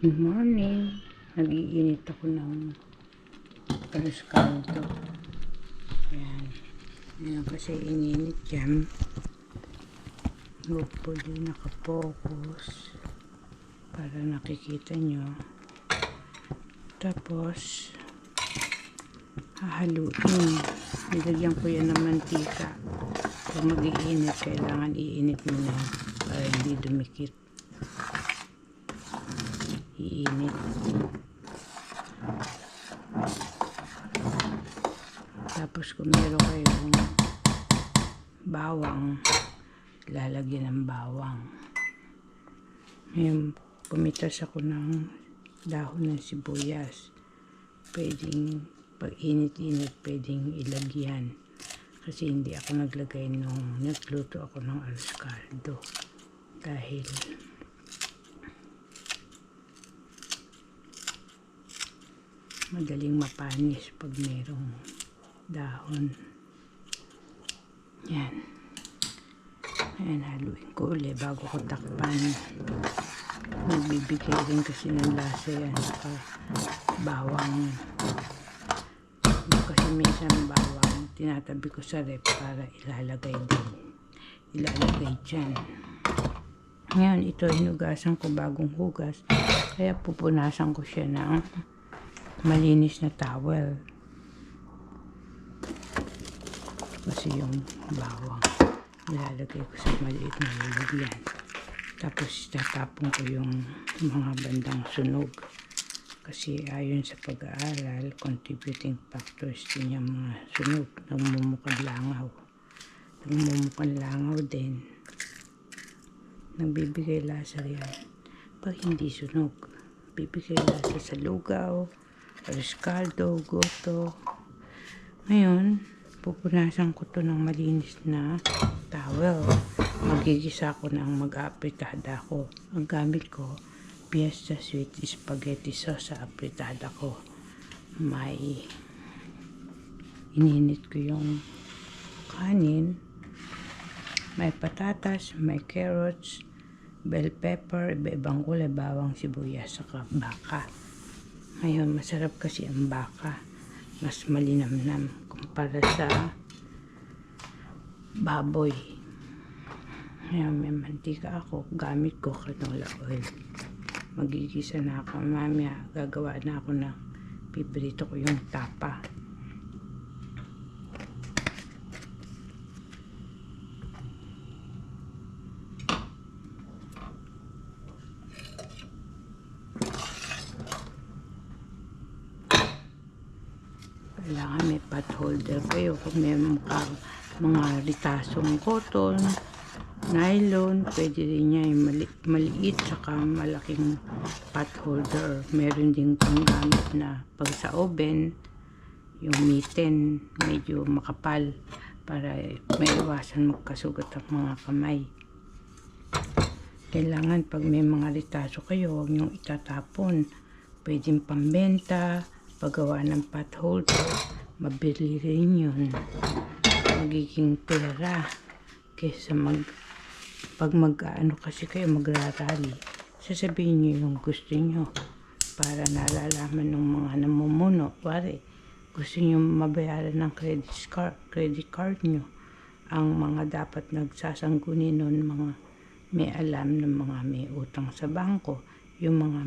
Good morning. Nag-iinit ako ng alas kaldo. Ayan. Ayan kasi ininit yan. Hopefully nakapokus para nakikita nyo. Tapos hahaluin. Nilagyan ko yan ng mantika. Kung mag-iinit, kailangan iinit mo na para hindi dumikit. Iinit. Tapos kung meron kayong bawang, lalagyan ng bawang. Ngayon, pumitas ako ng dahon ng sibuyas. Pwedeng, pag init-init, pwedeng ilagyan. Kasi hindi ako naglagay nung nagluto ako ng alas kaldo. Dahil madaling mapanis pag merong dahon. Yan. Ayan, haluin ko ulit bago ko takpan. Nagbibigay rin kasi ng lasa yan sa bawang. Kasi minsan bawang tinatabi ko sa rep para ilalagay dyan. Ngayon, ito hinugasan ko bagong hugas. Kaya pupunasan ko siya ng malinis na towel. Kasi yung bawang nilalagay ko sa maliit na lalagyan. Tapos tatapon ko yung mga bandang sunog. Kasi ayon sa pag-aaral, contributing factors din yung mga sunog. Nagmumukang langaw. Nagmumukang langaw din. Nagbibigay lasa yan. Pag hindi sunog, bibigay lasa sa lugaw, alas kaldo, goto. Ngayon, pupunasan ko to ng malinis na towel. Magigisa ko ng mag-apritada ko. Ang gamit ko, Fiesta Sweet Spaghetti Sauce sa apritada ko. May ininit ko yung kanin. May patatas, may carrots, bell pepper, iba-ibang kulay, bawang, sibuyas, saka baka. Ngayon, masarap kasi ang baka. Mas malinamnam kumpara sa baboy. Ngayon, may mantika ako. Gamit ko canola oil. Magigisa na ako. Mamaya, gagawa na ako ng pibrito ko yung tapa. Kailangan may pot holder kayo. Kung may mga ritasong cotton, nylon, pwede rin niya yung maliit saka malaking pot holder. Meron din kung gamit na pag sa oven, yung mitten medyo makapal para maiwasan magkasugat ang mga kamay. Kailangan pag may mga ritaso kayo, huwag niyong itatapon. Pwedeng pambenta, paggawa ng pot holder, mabili rin yun. Magiging pera kesa pag mag-ano kasi kayo magrarally, sasabihin nyo yung gusto nyo para nalalaman ng mga namumuno. Pare, gusto nyo mabayaran ng credit card nyo. Ang mga dapat nagsasangguni nun, mga may alam ng mga may utang sa bangko, yung mga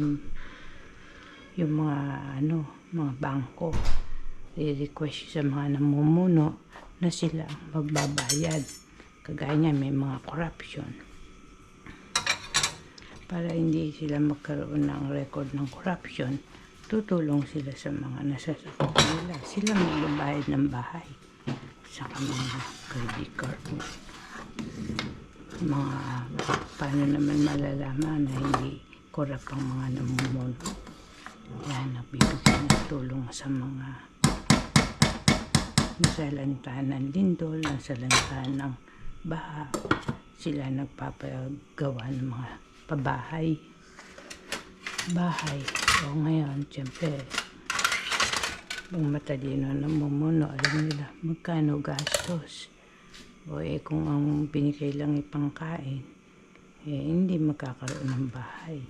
bangko i-request sa mga namumuno na sila ang magbabayad. Kagaya niya, may mga corruption. Para hindi sila magkaroon ng record ng corruption, tutulong sila sa mga nasasakot nila. Sila magbabayad ng bahay sa mga credit card. Paano naman malalaman na hindi corrupt ang mga namumuno? Yan, nagbibigay ng tulong sa mga nasalantaan ng lindol, nasalantaan ng baha. Sila nagpapagawa ng mga pabahay. So ngayon, siyempre, pag matalino ng namumuno, alam nila magkano gastos. O kung ang binigay lang ipangkain, hindi magkakaroon ng bahay.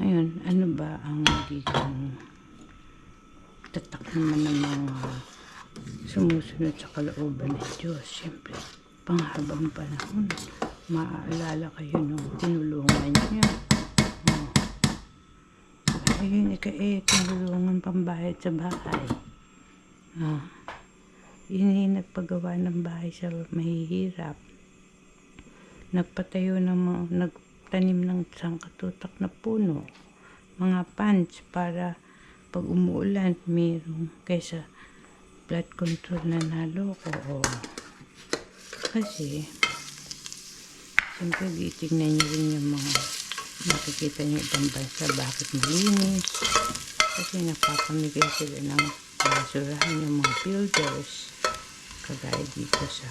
Ngayon, ano ba ang magiging tatak naman ng mga sumusunod sa kalooban ng Diyos? Siyempre, panghabang panahon. Maaalala kayo nung tinulungan niya. Oh. Ayun, tinulungan pambayad sa bahay. Oh. Yun nagpagawa ng bahay sa mahihirap. Nagpatayo ng nagtanim ng sangkatutak na puno. Mga pants para pag umuulan, mayroong kaysa flood control na naloko. Oh. Kasi, siyempre, titignan nyo rin yung mga nakikita nyo ibang bansa bakit malinis. Kasi napapamigay sila ng basurahan yung mga builders. Kagaya dito sa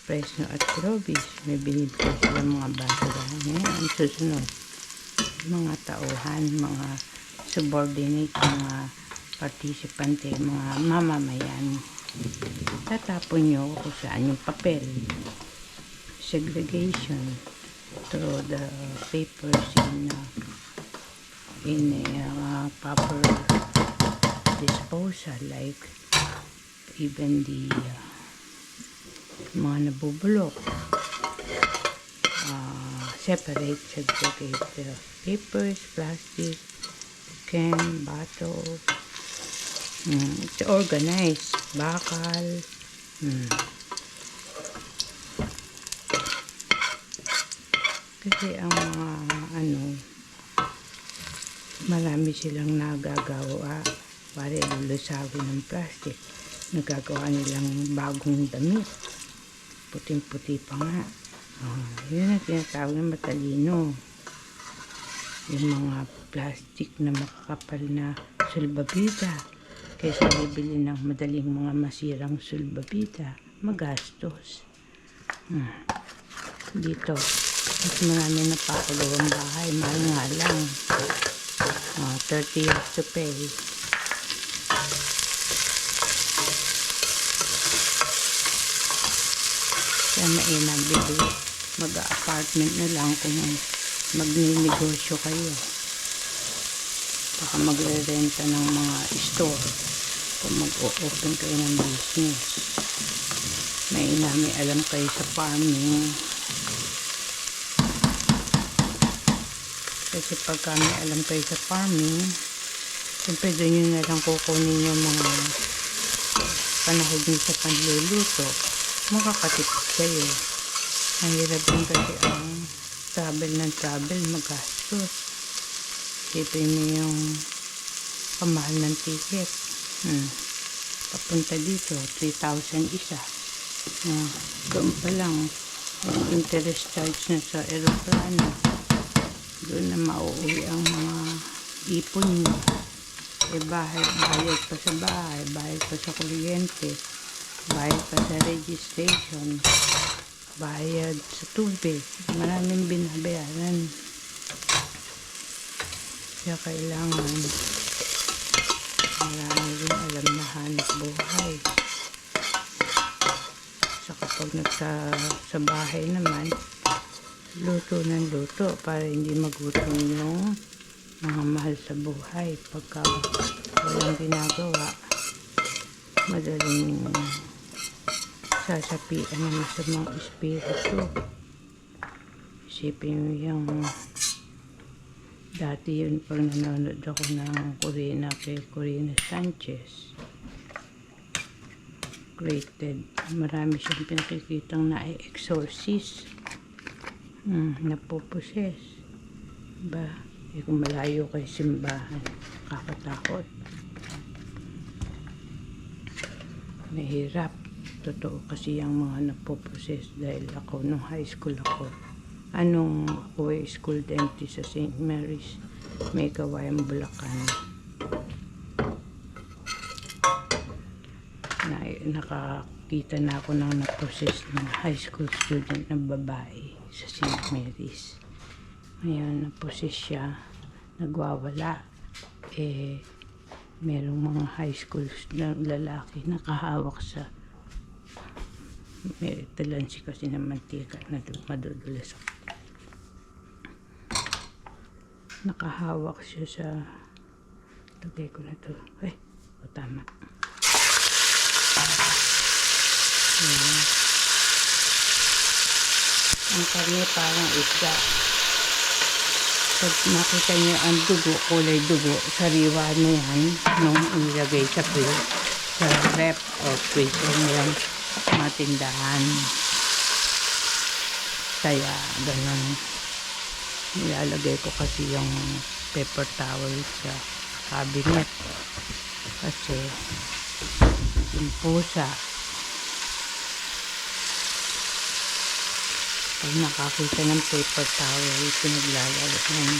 Fresno at Clovis, may binibigay sila mga basurahan. Ngayon, ang susunod, mga tauhan, mga subordinate, mga participante, mga mamamayan. Tatapon nyo kung saan yung papel. Segregation. Throw the papers in a proper disposal, like even the mga nabubulok, segregate the papers, plastic, can, bottle, it's organized, bakal, kasi ang mga marami silang nagagawa para lulusagin ng plastic. Nagagawa nilang bagong damit, puting-puti pa nga. Yun ang tinatawag na matalino. Yung mga plastic na makakapal na sulbabida, kaysa bibili ng madaling mga masirang sulbabida, magastos. Dito, mas marami na papagawang bahay, mahal nga lang. 30 years to pay. Kaya mainam, bibili, mag-apartment na lang kung magninegosyo kayo. Baka magre-renta ng mga store kung mag-o-open kayo ng business. Mainam, may alam kayo sa farming. Kasi pagka may alam kayo sa farming, siyempre doon nyo na lang kukunin yung mga panahog nyo sa panluluto. Makakatipid kayo. Mahirap din kasi ang travel ng travel, magastos. Sipin mo yung pamahal ng ticket. Papunta dito, 3,000 isa. Doon pa lang, interest charge na sa aeroplano. Doon na mauuwi ang mga ipon nyo. Bayad pa sa bahay, bayad pa sa kuryente, bayad pa sa registration, bayad sa tubig. Maraming binabayaran. Kaya kailangan marami rin alam na hanap buhay. So kapag sa bahay naman, luto ng luto para hindi magutom yung mga mahal sa buhay. Pagka walang ginagawa, madaling sasapian ng masamang espiritu. Isipin mo yung dati yun pag nanonood ako ng Corina kay Corina Sanchez created, marami siyang pinakikitang na-exorcist, napoposes ba, kung malayo kay simbahan, kakatakot, mahirap. Totoo kasi yung mga napoposes dahil ako nung high school ako, ako school dentist sa St. Mary's may Kawayan, Bulacan. Nakakita na ako ng na-process ng high school student na babae sa St. Mary's. Ngayon, na-process siya, nagwawala. Merong mga high school na lalaki nakahawak sa may talansi kasi ng mantika na madudulas ako. nakahawak siya sa, lagay ko na to, tama. Ayan. Ang karne parang isda. Pag nakita niyo ang dugo, kulay dugo, sariwa na yan nung ilagay sa rep o freezer nilang matindahan. Kaya ganun. Nilalagay ko kasi yung paper towel sa cabinet. Kasi yung pusa, pag nakakita ng paper towel, pinaglalagyan.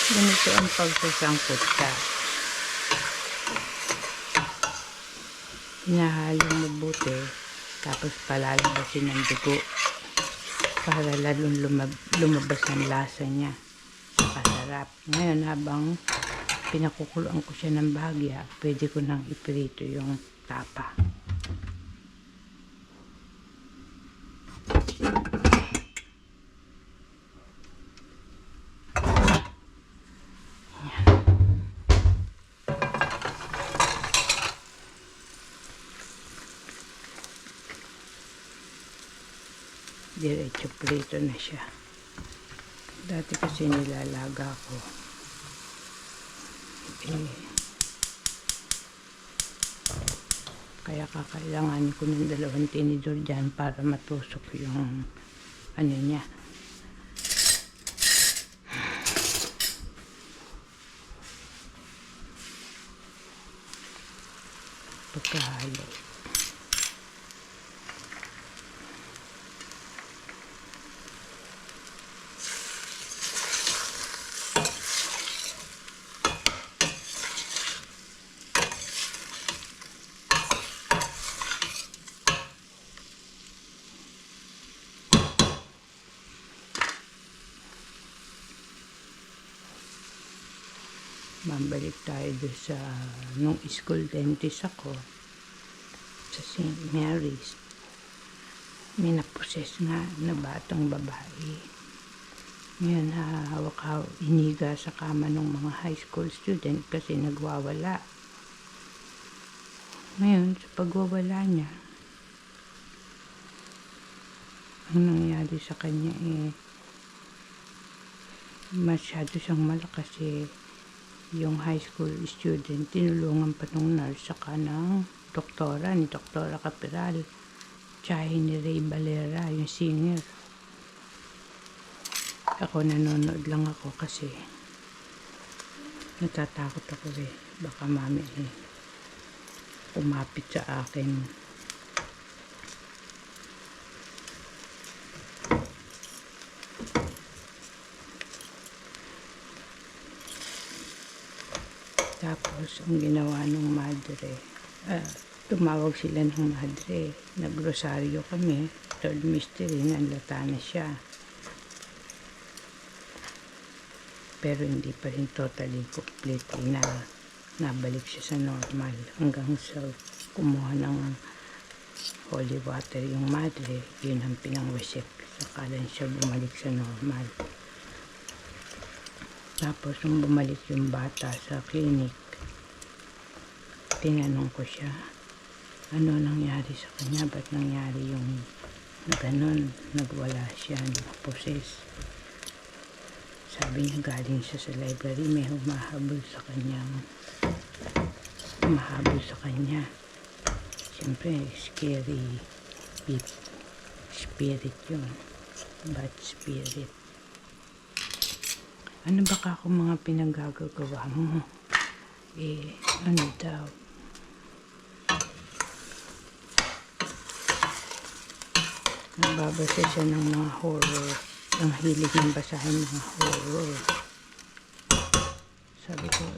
Ganito ang pagsasangkot ka. Hinahalo mabuti, tapos palalabasin ng dugo para lalong lumabas ang lasa niya. Masarap. Ngayon, habang pinakukuluan ko siya ng bahagya, pwede ko nang iprito yung tapa. Diretso prito na siya. Dati kasi nilalaga ko. Kaya kakailangan ko ng 2 tinidor dyan para matusok yung ano niya. Pagkahalo. Mabalik tayo doon sa nung school dentist ako sa St. Mary's. May naposes nga na batang babae. Ngayon, hawak-hawak, iniga sa kama ng mga high school student kasi nagwawala. Ngayon, sa pagwawala niya, ang nangyari sa kanya masyado siyang malakas yung high school student, tinulungan pa nung nurse saka ng doktora, ni Doktora Capiral, tsahe ni Ray Valera, yung singer. Ako nanonood lang ako kasi natatakot ako baka mami umapit sa akin. Tapos, ang ginawa ng madre, tumawag sila ng madre. Nagrosaryo kami. Third mystery, nanlata na siya. Pero hindi pa rin totally completely na nabalik siya sa normal. Hanggang sa kumuha ng holy water yung madre, yun ang pinangwisip. Saka lang siya bumalik sa normal. Tapos, nung bumalik yung bata sa clinic, tinanong ko siya, ano nangyari sa kanya? Ba't nangyari yung ganon? Nagwala siya, naposes. Sabi niya, galing siya sa library, may humahabol sa kanya. Siyempre, scary spirit yun. Bad spirit. Ano baka kung mga pinagagagawa mo? Ano daw? Nagbabasa siya ng mga horror. Ang hilig ng basahin mga horror. Sabi ko,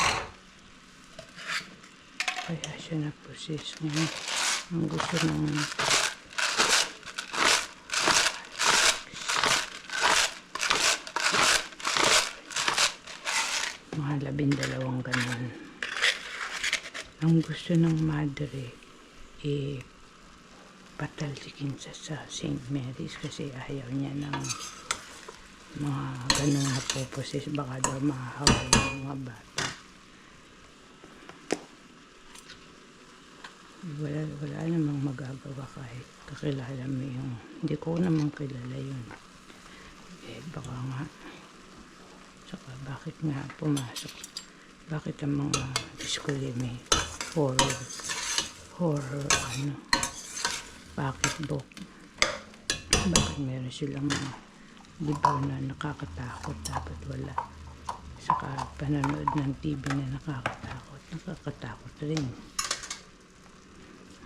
kaya siya na-possess niya. Ang gusto ng mga 12 ganun. Ang gusto ng madre patalsikin sa St. Mary's kasi ayaw niya ng mga ganong napoposes, baka daw mahahawa yung mga bata. Wala namang magagawa kahit kakilala mo yung, hindi ko naman kilala yun. Baka nga, saka bakit nga pumasok, bakit ang mga school may horror pocketbook, bakit meron silang mga libaw na nakakatakot, dapat wala. Saka panonood ng TV na nakakatakot rin.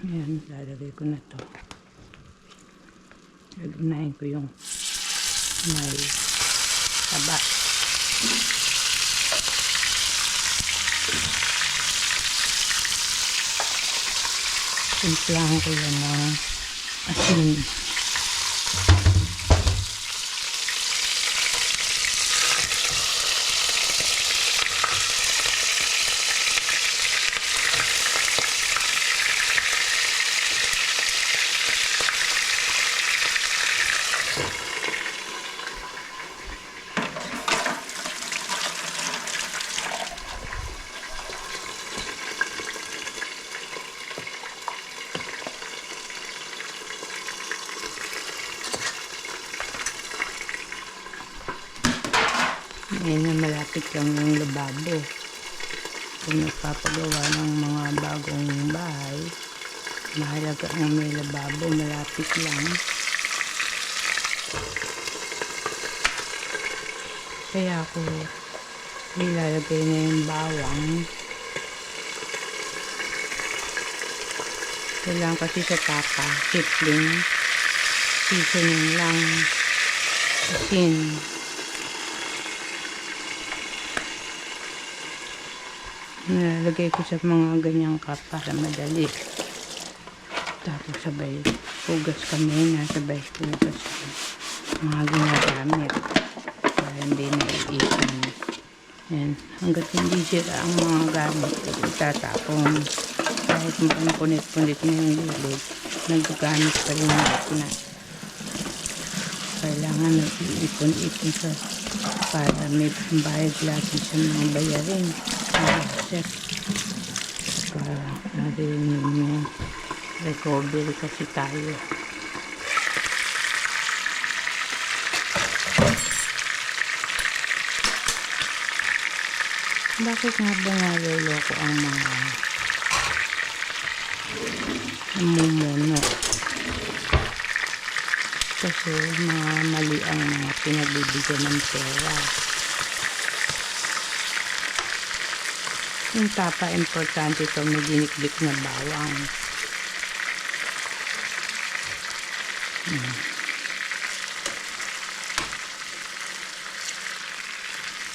Ayan, lalagay ko na to. Lagnayin ko yung may taba. Timplahan ko yan ng asin. Ngayon na malapit lang yung lababo. Kung nagpapagawa ng mga bagong bahay, mahalaga ang may lababo, malapit lang. Kaya ako nilalagay na yung bawang. Kailangan kasi sa tapa, simpleng seasoning lang, asin. Nalagay ko sa mga ganyang cup para madali. Tapos sabay hugas kami na sabay hugas mga ginagamit para hindi naiipon. Yan. Hanggat hindi sira ang mga gamit, itatapon. Kahit punit-punit na yung gilid, nagagamit pa rin na. Kailangan nag-iipon-ipon sa para may pambayad lagi sa mga bayarin. Para narin yung recovery kasi tayo. Bakit nga ba naloloko ang mga namumuno? Kasi mga mali ang mga pinagbibigyan ng pera. Yung tapa, importante ito, may dinikdik na bawang.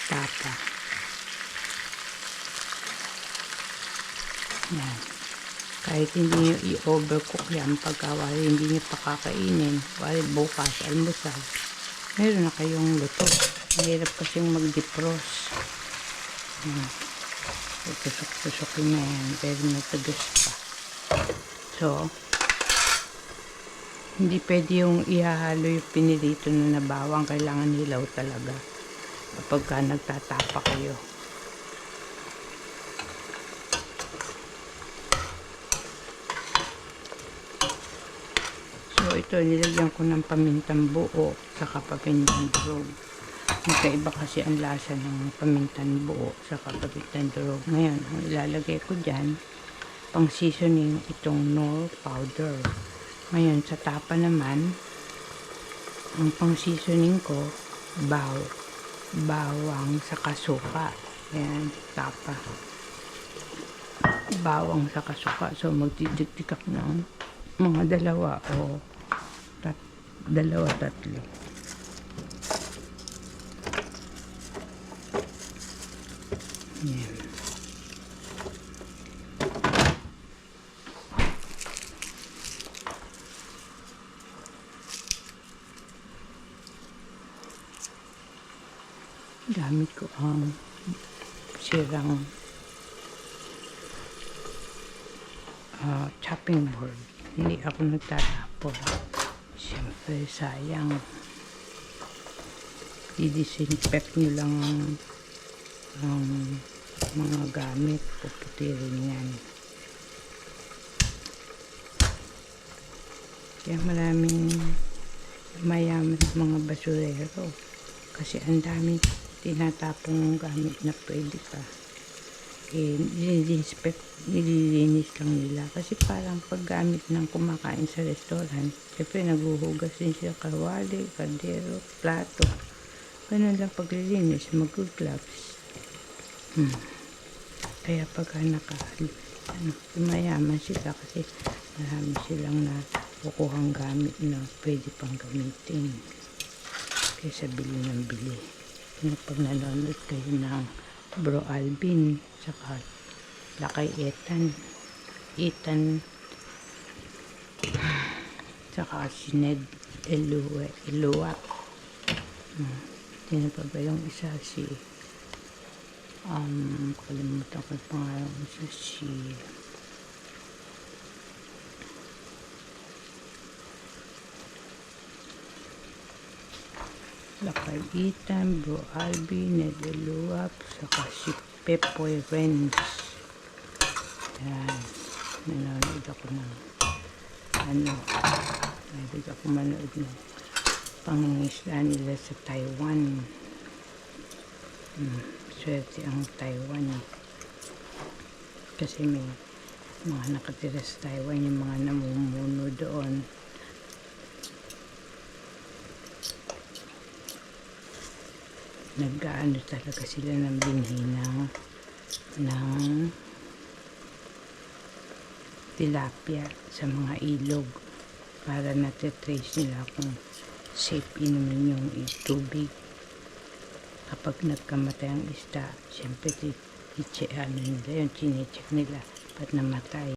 Tapa. Yan. Kahit hindi nyo i-overcook yan, pagka hindi nyo pakakainin, wala bukas, almusal, meron na kayong luto. Mahirap kasing mag-defrost. Tusok-tusokin na yan, pero matagas pa. So, hindi pwede yung ihahalo yung pinirito na bawang, kailangan hilaw talaga kapag ka nagtatapa kayo. So, ito nilagyan ko ng pamintang buo saka pamintang durog. Magkaiba kasi ang lasa ng pamintang buo sa pamintang durog. Ngayon, ang ilalagay ko dyan, pang seasoning itong Knorr powder. Ngayon, sa tapa naman, ang pang seasoning ko, bawang sa kasuka. Ayan, tapa. Bawang sa kasuka. So, magtitik ako ng mga dalawa o tatlo. Yan. Gamit ko ang sirang chopping board. Hindi ako nagtatap. tapon. Siyempre, sayang. I-disinfect nyo lang ang mga gamit. Puputirin yan. Kaya maraming mayaman mga basurero. Kasi ang daming tinatapong gamit na pwede pa. Nililinis lang nila. Kasi parang paggamit ng kumakain sa restaurant, siyempre naguhugas din siya kawali, kaldero, plato. Ganun lang paglilinis, mag-gloves. Kaya pagka mayaman sila kasi marami silang nakukuhang gamit na pwede pang gamitin. Kaysa bili ng bili. Pag nanonood kayo ng Bro Alvin, saka Lakay Ethan, saka si Ned Elua. Sino pa ba yung isa? Si kalimutan ko yung pangalan. Isa si Lakay Ethan, Bro Alvin, Ned Elua, saka si Pepoy Renz. Yan. Nanonood ako ng manood ng pangingisda nila sa Taiwan. Swerte ang Taiwan. Kasi may mga nakatira sa Taiwan, yung mga namumuno doon. Nag-aano talaga sila ng binhi ng tilapia sa mga ilog para natitrace nila kung safe inumin yung tubig. Kapag nagkamatay ang isda, siyempre chinecheck nila ba't namatay.